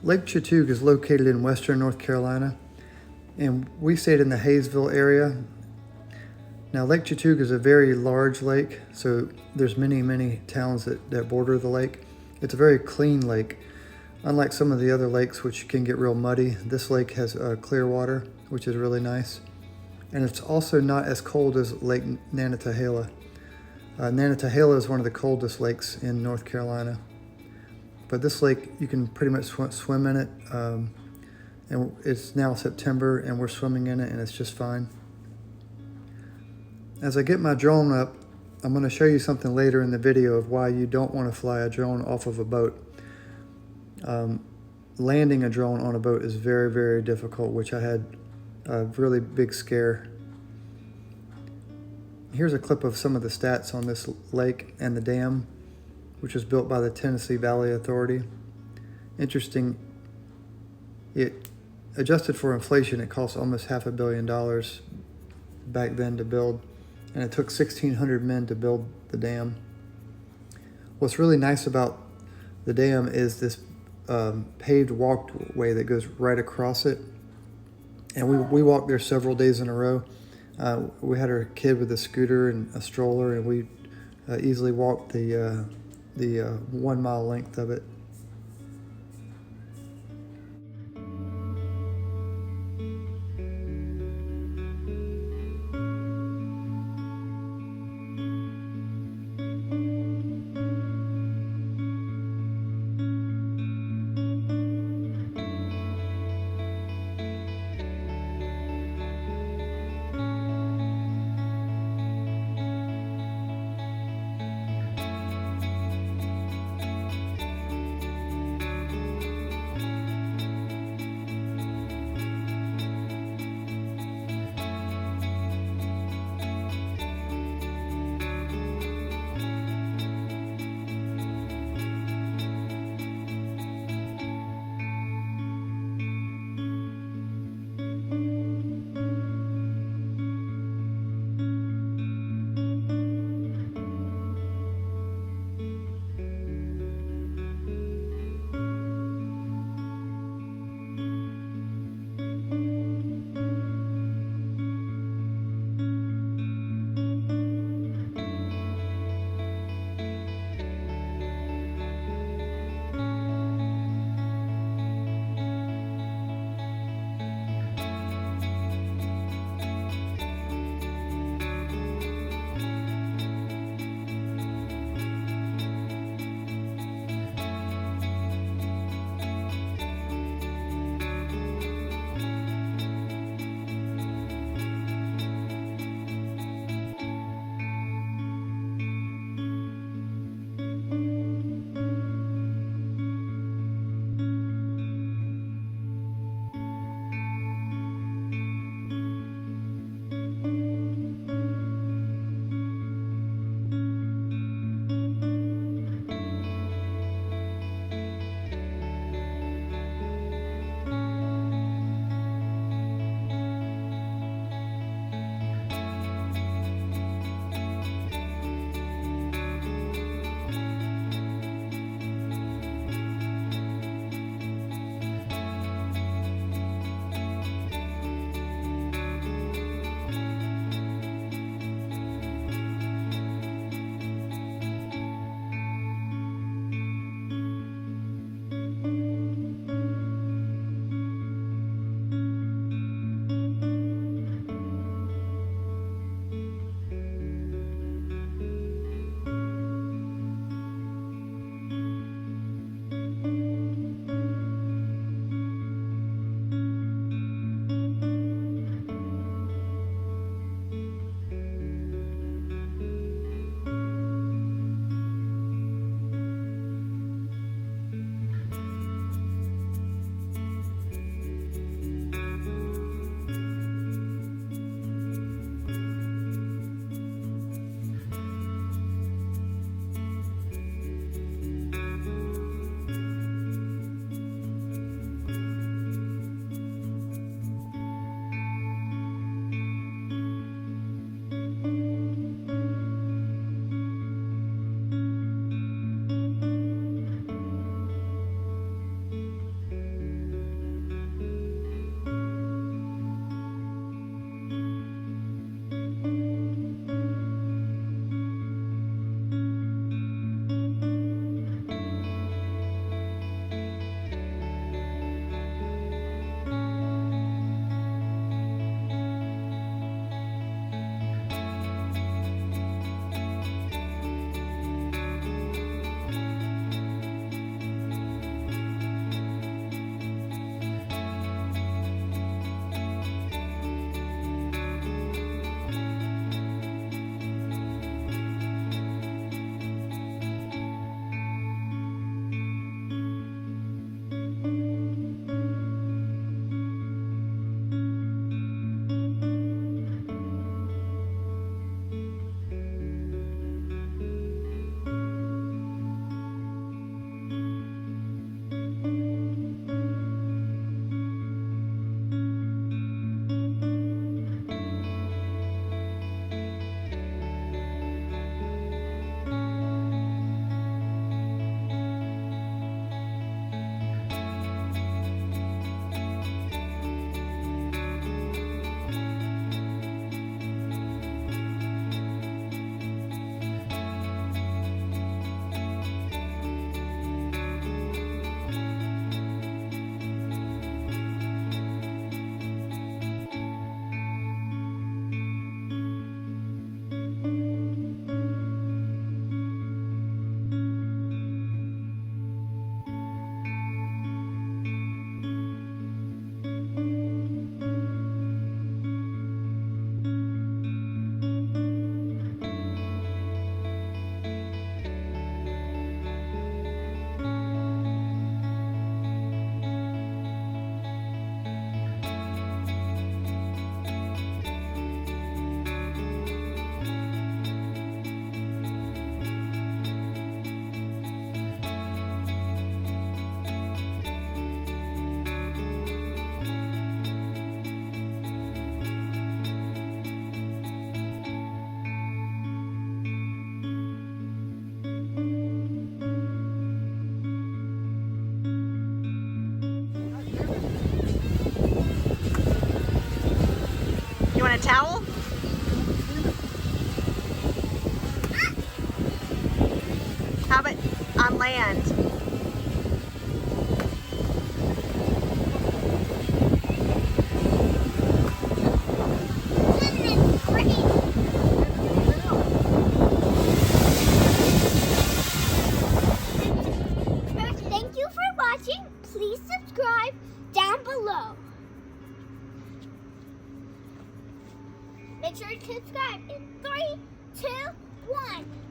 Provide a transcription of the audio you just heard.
Lake Chatuge is located in western North Carolina, and we stayed in the Hayesville area. Now, Lake Chatuge is a very large lake, so there's many towns that border the lake. It's a very clean lake. Unlike some of the other lakes, which can get real muddy, this lake has clear water, which is really nice. And it's also not as cold as Lake Nantahala. Nantahala is one of the coldest lakes in North Carolina. But this lake, you can pretty much swim in it. And it's now September, and we're swimming in it, and it's just fine. As I get my drone up, I'm going to show you something later in the video of why you don't want to fly a drone off of a boat. Landing a drone on a boat is very difficult, which I had a really big scare. Here's a clip of some of the stats on this lake and the dam, which was built by the Tennessee Valley Authority. Interesting, it adjusted for inflation, it cost almost $500 million back then to build, and it took 1,600 men to build the dam. What's really nice about the dam is this paved walkway that goes right across it, and we walked there several days in a row. We had our kid with a scooter and a stroller, and we easily walked the 1 mile length of it. owl? How about on land? Thank you for watching. Please subscribe down below. Make sure to subscribe in 3, 2, 1.